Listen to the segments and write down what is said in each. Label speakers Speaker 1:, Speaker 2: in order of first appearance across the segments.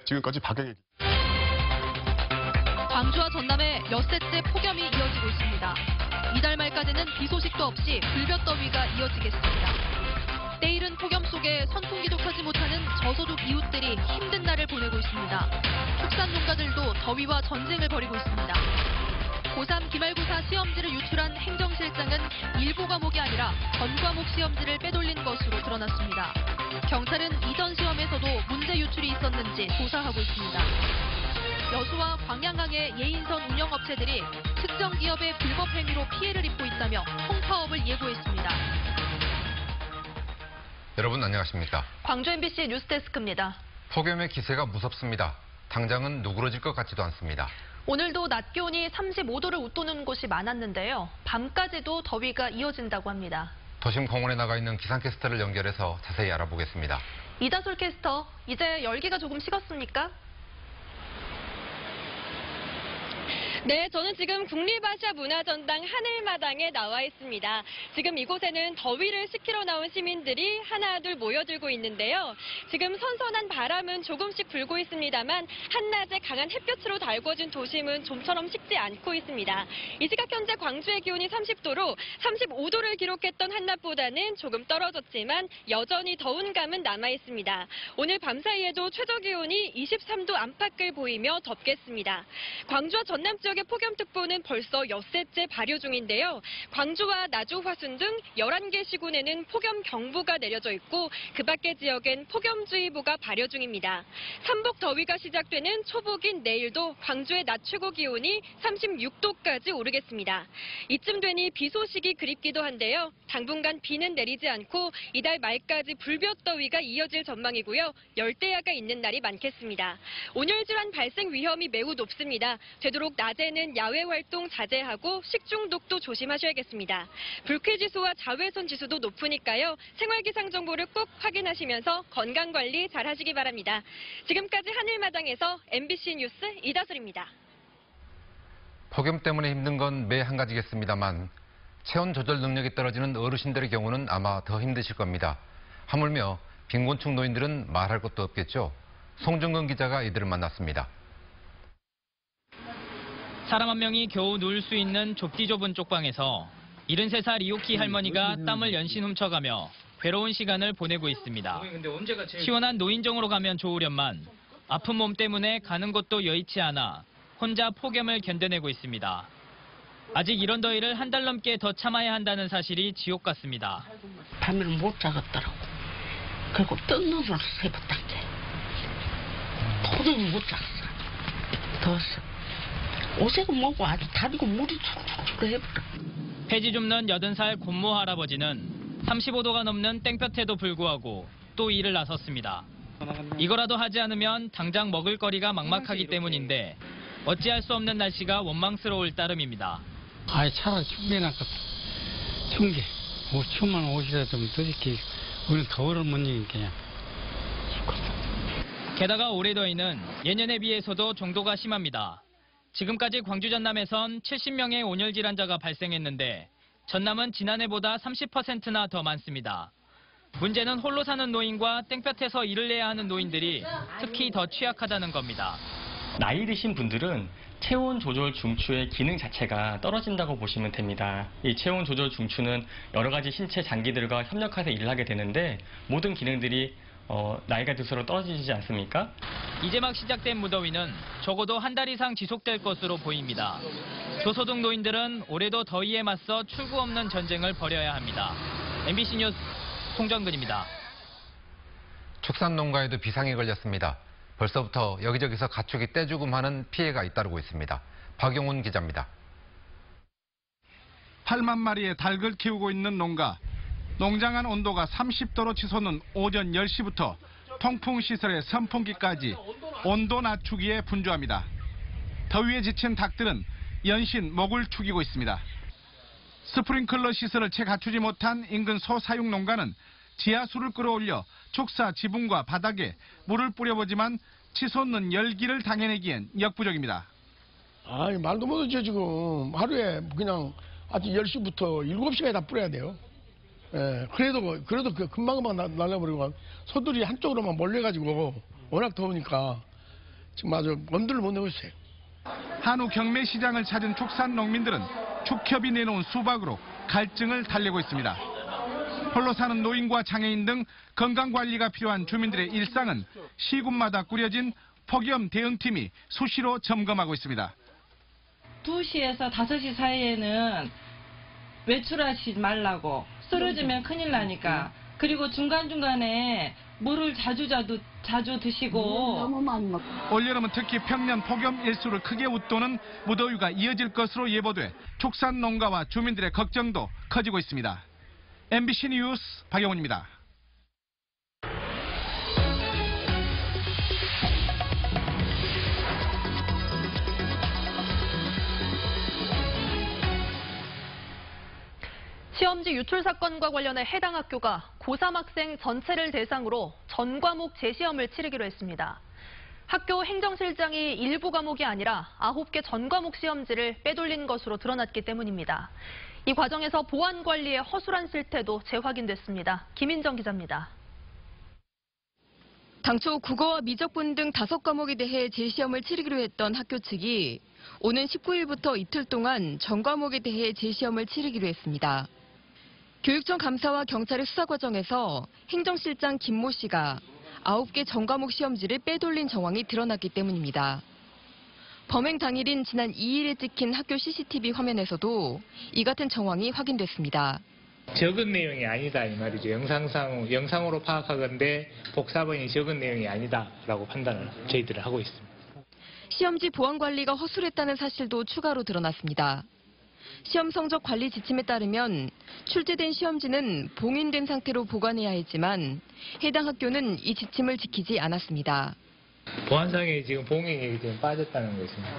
Speaker 1: 지금까지 박영익.
Speaker 2: 광주와 전남에 엿새째 폭염이 이어지고 있습니다. 이달 말까지는 비 소식도 없이 불볕더위가 이어지겠습니다. 때이른 폭염 속에 선풍기도 켜지 못하는 저소득 이웃들이 힘든 날을 보내고 있습니다. 축산 농가들도 더위와 전쟁을 벌이고 있습니다. 고3 기말고사 시험지를 유출한 행정실장은 일부 과목이 아니라 전 과목 시험지를 빼돌린 것으로 드러났습니다. 경찰은 이전 시험에서도 문제 유출이 있었는지 조사하고 있습니다. 여수와 광양항의 예인선 운영업체들이 특정 기업의 불법 행위로 피해를 입고 있다며 통파업을 예고했습니다.
Speaker 3: 여러분 안녕하십니까?
Speaker 2: 광주 MBC 뉴스데스크입니다.
Speaker 3: 폭염의 기세가 무섭습니다. 당장은 누그러질 것 같지도 않습니다.
Speaker 2: 오늘도 낮 기온이 35도를 웃도는 곳이 많았는데요. 밤까지도 더위가 이어진다고 합니다.
Speaker 3: 도심 공원에 나가 있는 기상캐스터를 연결해서 자세히 알아보겠습니다.
Speaker 2: 이다솔 캐스터, 이제 열기가 조금 식었습니까?
Speaker 4: 네, 저는 지금 국립아시아문화전당 하늘마당에 나와 있습니다. 지금 이곳에는 더위를 식히러 나온 시민들이 하나둘 모여들고 있는데요. 지금 선선한 바람은 조금씩 불고 있습니다만 한낮에 강한 햇볕으로 달궈진 도심은 좀처럼 식지 않고 있습니다. 이 시각 현재 광주의 기온이 30도로 35도를 기록했던 한낮보다는 조금 떨어졌지만 여전히 더운 감은 남아 있습니다. 오늘 밤사이에도 최저 기온이 23도 안팎을 보이며 덥겠습니다. 광주와 전남 지역의 폭염특보는 벌써 엿새째 발효 중인데요. 광주와 나주, 화순 등 11개 시군에는 폭염경보가 내려져 있고 그 밖의 지역엔 폭염주의보가 발효 중입니다. 삼복 더위가 시작되는 초복인 내일도 광주의 낮 최고 기온이 36도까지 오르겠습니다. 이쯤 되니 비 소식이 그립기도 한데요. 당분간 비는 내리지 않고 이달 말까지 불볕더위가 이어질 전망이고요. 열대야가 있는 날이 많겠습니다. 온열 질환 발생 위험이 매우 높습니다. 되도록 낮에는 야외 활동 자제하고 식중독도 조심하셔야겠습니다. 불쾌지수와 자외선 지수도 높으니까요. 생활기상 정보를 꼭 확인하시면서 건강관리 잘 하시기 바랍니다. 지금까지 하늘마당에서 MBC 뉴스 이다솔입니다.
Speaker 3: 폭염 때문에 힘든 건 매 한 가지겠습니다만 체온 조절 능력이 떨어지는 어르신들의 경우는 아마 더 힘드실 겁니다. 하물며 빈곤층 노인들은 말할 것도 없겠죠. 송정근 기자가 이들을 만났습니다.
Speaker 5: 사람 한 명이 겨우 누울 수 있는 좁디 좁은 쪽방에서 73살 이옥희 할머니가 땀을 연신 훔쳐가며 괴로운 시간을 보내고 있습니다. 시원한 노인정으로 가면 좋으련만 아픈 몸 때문에 가는 곳도 여의치 않아 혼자 폭염을 견뎌내고 있습니다. 아직 이런 더위를 한 달 넘게 더 참아야 한다는 사실이 지옥 같습니다.
Speaker 6: 밤을 못 자겠더라고. 그리고 뜬 눈으로 세웠단 게. 도저히 못 잤어. 더웠어. 옷에도 뭐고 아주 다리고 물이 출출출 해버려.
Speaker 5: 폐지 줍는 80살 곤모 할아버지는 35도가 넘는 땡볕에도 불구하고 또 일을 나섰습니다. 이거라도 하지 않으면 당장 먹을 거리가 막막하기 때문인데 어찌할 수 없는 날씨가 원망스러울 따름입니다.
Speaker 7: 아예 차라리 춥게나까 춥게 추우면 옷이라도 좀 더럽게 우리는 더워를 못 이기니까.
Speaker 5: 게다가 올해 더위는 예년에 비해서도 정도가 심합니다. 지금까지 광주 전남에선 70명의 온열 질환자가 발생했는데 전남은 지난해보다 30%나 더 많습니다. 문제는 홀로 사는 노인과 땡볕에서 일을 해야 하는 노인들이 특히 더 취약하다는 겁니다.
Speaker 8: 나이 드신 분들은 체온 조절 중추의 기능 자체가 떨어진다고 보시면 됩니다. 이 체온 조절 중추는 여러 가지 신체 장기들과 협력해서 일을 하게 되는데 모든 기능들이 나이가 들수록 떨어지지 않습니까?
Speaker 5: 이제 막 시작된 무더위는 적어도 한 달 이상 지속될 것으로 보입니다. 저소득 노인들은 올해도 더위에 맞서 출구 없는 전쟁을 벌여야 합니다. MBC 뉴스 송정근입니다.
Speaker 3: 축산 농가에도 비상이 걸렸습니다. 벌써부터 여기저기서 가축이 떼죽음하는 피해가 잇따르고 있습니다. 박용훈 기자입니다.
Speaker 9: 8만 마리의 닭을 키우고 있는 농가. 농장 안 온도가 30도로 치솟는 오전 10시부터 통풍시설의 선풍기까지 온도 낮추기에 분주합니다. 더위에 지친 닭들은 연신 목을 축이고 있습니다. 스프링클러 시설을 채 갖추지 못한 인근 소사육 농가는 지하수를 끌어올려 축사 지붕과 바닥에 물을 뿌려보지만 치솟는 열기를 당해내기엔 역부족입니다.
Speaker 10: 아니 말도 못하죠. 지금 하루에 그냥 아침 10시부터 7시까지 다 뿌려야 돼요. 예, 그래도 금방금방 날려버리고 소들이 한쪽으로만 몰려가지고 워낙 더우니까 지금 아주 엄두를 못 내고 있어요.
Speaker 9: 한우 경매 시장을 찾은 축산 농민들은 축협이 내놓은 수박으로 갈증을 달래고 있습니다. 홀로 사는 노인과 장애인 등 건강관리가 필요한 주민들의 일상은 시군마다 꾸려진 폭염 대응팀이 수시로 점검하고 있습니다.
Speaker 6: 2시에서 5시 사이에는 외출하지 말라고. 쓰러지면 큰일 나니까. 그리고 중간중간에 물을 자주 드시고.
Speaker 1: 너무 많이 먹고.
Speaker 9: 올여름은 특히 평년 폭염 일수를 크게 웃도는 무더위가 이어질 것으로 예보돼 축산 농가와 주민들의 걱정도 커지고 있습니다. MBC 뉴스 박영훈입니다.
Speaker 2: 시험지 유출 사건과 관련해 해당 학교가 고3 학생 전체를 대상으로 전 과목 재시험을 치르기로 했습니다. 학교 행정실장이 일부 과목이 아니라 9개 전 과목 시험지를 빼돌린 것으로 드러났기 때문입니다. 이 과정에서 보안 관리의 허술한 실태도 재확인됐습니다. 김인정 기자입니다.
Speaker 11: 당초 국어와 미적분 등 5과목에 대해 재시험을 치르기로 했던 학교 측이 오는 19일부터 이틀 동안 전 과목에 대해 재시험을 치르기로 했습니다. 교육청 감사와 경찰의 수사 과정에서 행정실장 김모 씨가 9개 전 과목 시험지를 빼돌린 정황이 드러났기 때문입니다. 범행 당일인 지난 2일에 찍힌 학교 CCTV 화면에서도 이 같은 정황이 확인됐습니다.
Speaker 12: 적은 내용이 아니다 이 말이죠. 영상으로 파악하건대 복사본이 적은 내용이 아니다라고 판단을 저희들은 하고 있습니다.
Speaker 11: 시험지 보안 관리가 허술했다는 사실도 추가로 드러났습니다. 시험 성적 관리 지침에 따르면 출제된 시험지는 봉인된 상태로 보관해야 했지만 해당 학교는 이 지침을 지키지 않았습니다.
Speaker 12: 보안상에 지금 봉인이 지금 빠졌다는 것입니다.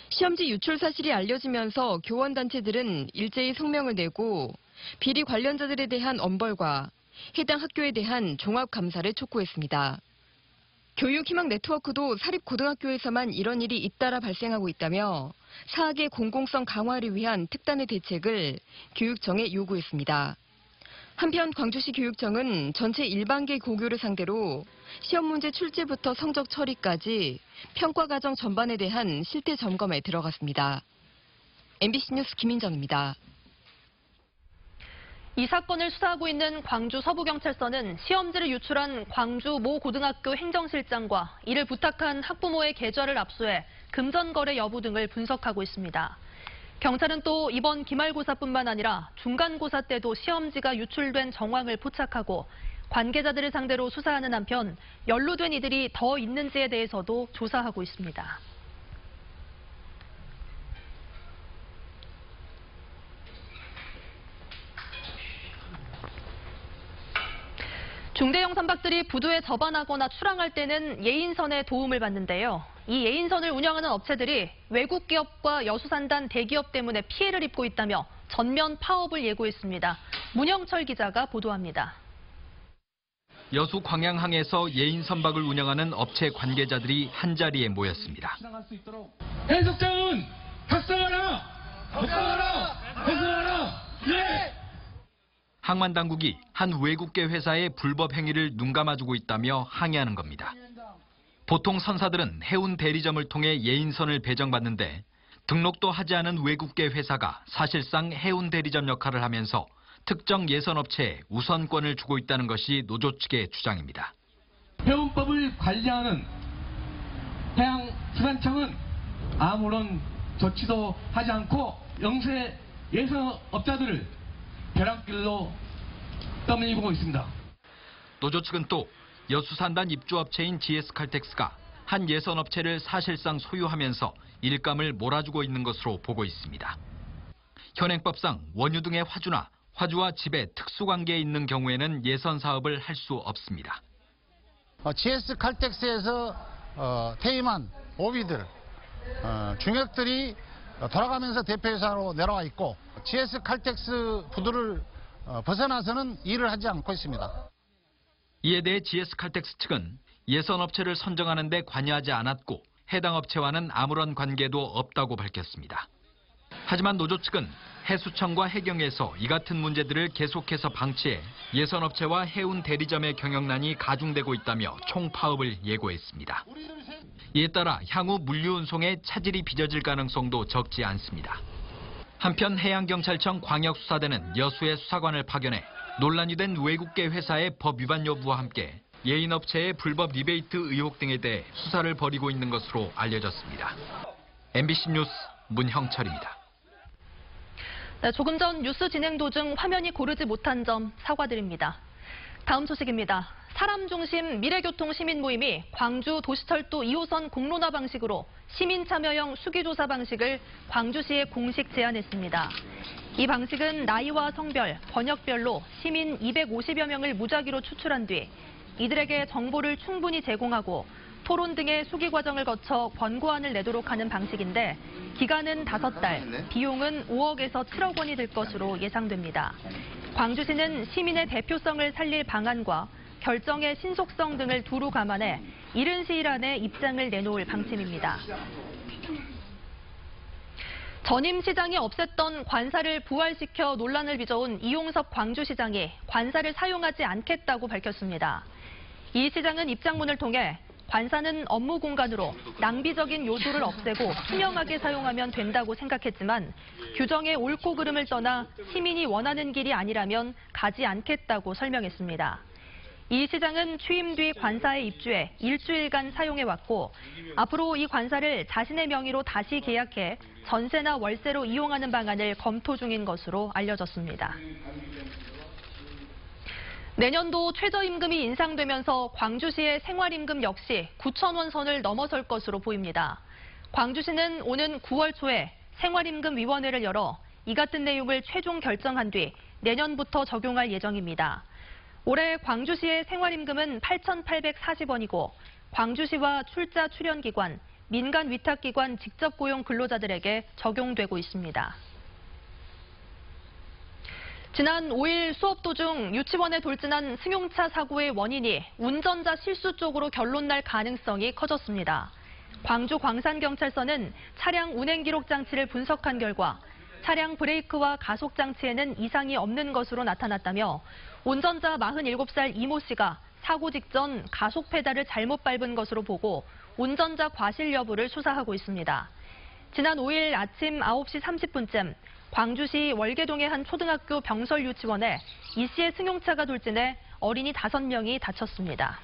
Speaker 11: 시험지 유출 사실이 알려지면서 교원단체들은 일제히 성명을 내고 비리 관련자들에 대한 엄벌과 해당 학교에 대한 종합감사를 촉구했습니다. 교육희망 네트워크도 사립고등학교에서만 이런 일이 잇따라 발생하고 있다며 사학의 공공성 강화를 위한 특단의 대책을 교육청에 요구했습니다. 한편 광주시 교육청은 전체 일반계 고교를 상대로 시험 문제 출제부터 성적 처리까지 평가 과정 전반에 대한 실태 점검에 들어갔습니다. MBC 뉴스 김인정입니다.
Speaker 2: 이 사건을 수사하고 있는 광주 서부경찰서는 시험지를 유출한 광주 모 고등학교 행정실장과 이를 부탁한 학부모의 계좌를 압수해 금전거래 여부 등을 분석하고 있습니다. 경찰은 또 이번 기말고사뿐만 아니라 중간고사 때도 시험지가 유출된 정황을 포착하고 관계자들을 상대로 수사하는 한편 연루된 이들이 더 있는지에 대해서도 조사하고 있습니다. 중대형 선박들이 부두에 접안하거나 출항할 때는 예인선의 도움을 받는데요. 이 예인선을 운영하는 업체들이 외국 기업과 여수산단 대기업 때문에 피해를 입고 있다며 전면 파업을 예고했습니다. 문영철 기자가 보도합니다.
Speaker 13: 여수 광양항에서 예인 선박을 운영하는 업체 관계자들이 한자리에 모였습니다.
Speaker 14: 해석장은 학생하라! 학생하라! 학생하라! 예!
Speaker 13: 항만 당국이 한 외국계 회사의 불법 행위를 눈감아주고 있다며 항의하는 겁니다. 보통 선사들은 해운 대리점을 통해 예인선을 배정받는데 등록도 하지 않은 외국계 회사가 사실상 해운 대리점 역할을 하면서 특정 예선업체에 우선권을 주고 있다는 것이 노조 측의 주장입니다.
Speaker 14: 해운법을 관리하는 해양수산청은 아무런 조치도 하지 않고 영세 예선업자들을 벼랑길로 떠밀고 있습니다.
Speaker 13: 노조 측은 또 여수산단 입주업체인 GS칼텍스가 한 예선업체를 사실상 소유하면서 일감을 몰아주고 있는 것으로 보고 있습니다. 현행법상 원유 등의 화주나 화주와 집에 특수관계에 있는 경우에는 예선 사업을 할 수 없습니다.
Speaker 15: GS칼텍스에서 퇴임한 오비들, 중역들이 돌아가면서 대표이사로 내려와 있고 GS칼텍스 부두를 벗어나서는 일을 하지 않고 있습니다.
Speaker 13: 이에 대해 GS칼텍스 측은 예선업체를 선정하는 데 관여하지 않았고 해당 업체와는 아무런 관계도 없다고 밝혔습니다. 하지만 노조 측은 해수청과 해경에서 이 같은 문제들을 계속해서 방치해 예선업체와 해운 대리점의 경영난이 가중되고 있다며 총파업을 예고했습니다. 이에 따라 향후 물류 운송에 차질이 빚어질 가능성도 적지 않습니다. 한편 해양경찰청 광역수사대는 여수의 수사관을 파견해 논란이 된 외국계 회사의 법 위반 여부와 함께 예인업체의 불법 리베이트 의혹 등에 대해 수사를 벌이고 있는 것으로 알려졌습니다. MBC 뉴스 문형철입니다.
Speaker 2: 네, 조금 전 뉴스 진행 도중 화면이 고르지 못한 점 사과드립니다. 다음 소식입니다. 사람 중심 미래교통 시민 모임이 광주 도시철도 2호선 공론화 방식으로 시민 참여형 수기조사 방식을 광주시에 공식 제안했습니다. 이 방식은 나이와 성별, 번역별로 시민 250여 명을 무작위로 추출한 뒤 이들에게 정보를 충분히 제공하고 토론 등의 수기 과정을 거쳐 권고안을 내도록 하는 방식인데 기간은 5달, 비용은 5억에서 7억 원이 들 것으로 예상됩니다. 광주시는 시민의 대표성을 살릴 방안과 결정의 신속성 등을 두루 감안해 이른 시일 안에 입장을 내놓을 방침입니다. 전임 시장이 없앴던 관사를 부활시켜 논란을 빚어온 이용섭 광주시장이 관사를 사용하지 않겠다고 밝혔습니다. 이 시장은 입장문을 통해 관사는 업무 공간으로 낭비적인 요소를 없애고 투명하게 사용하면 된다고 생각했지만 규정의 옳고 그름을 떠나 시민이 원하는 길이 아니라면 가지 않겠다고 설명했습니다. 이 시장은 취임 뒤 관사에 입주해 일주일간 사용해왔고 앞으로 이 관사를 자신의 명의로 다시 계약해 전세나 월세로 이용하는 방안을 검토 중인 것으로 알려졌습니다. 내년도 최저임금이 인상되면서 광주시의 생활임금 역시 9,000원 선을 넘어설 것으로 보입니다. 광주시는 오는 9월 초에 생활임금위원회를 열어 이 같은 내용을 최종 결정한 뒤 내년부터 적용할 예정입니다. 올해 광주시의 생활임금은 8,840원이고 광주시와 출자 출연기관, 민간 위탁기관 직접 고용 근로자들에게 적용되고 있습니다. 지난 5일 수업 도중 유치원에 돌진한 승용차 사고의 원인이 운전자 실수 쪽으로 결론날 가능성이 커졌습니다. 광주 광산경찰서는 차량 운행 기록 장치를 분석한 결과 차량 브레이크와 가속 장치에는 이상이 없는 것으로 나타났다며 운전자 47살 이모 씨가 사고 직전 가속 페달을 잘못 밟은 것으로 보고 운전자 과실 여부를 수사하고 있습니다. 지난 5일 아침 9시 30분쯤 광주시 월계동의 한 초등학교 병설 유치원에 이 씨의 승용차가 돌진해 어린이 5명이 다쳤습니다.